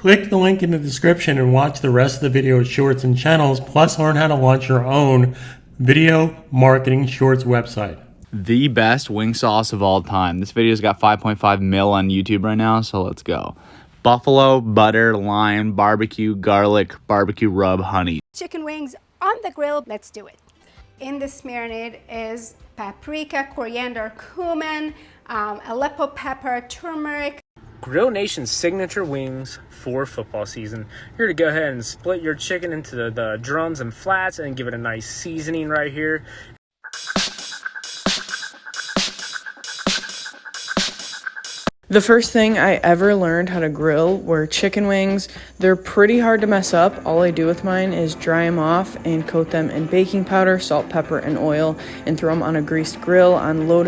Click the link in the description and watch the rest of the video shorts and channels, plus learn how to launch your own video marketing shorts website. The best wing sauce of all time. This video's got 5.5 mil on YouTube right now, so let's go. Buffalo, butter, lime, barbecue, garlic, barbecue rub, honey. Chicken wings on the grill, let's do it. In this marinade is paprika, coriander, cumin, Aleppo pepper, turmeric. Grill Nation's signature wings for football season. Here to go ahead and split your chicken into the drums and flats and give it a nice seasoning right here. The first thing I ever learned how to grill were chicken wings. They're pretty hard to mess up. All I do with mine is dry them off and coat them in baking powder, salt, pepper, and oil, and throw them on a greased grill on low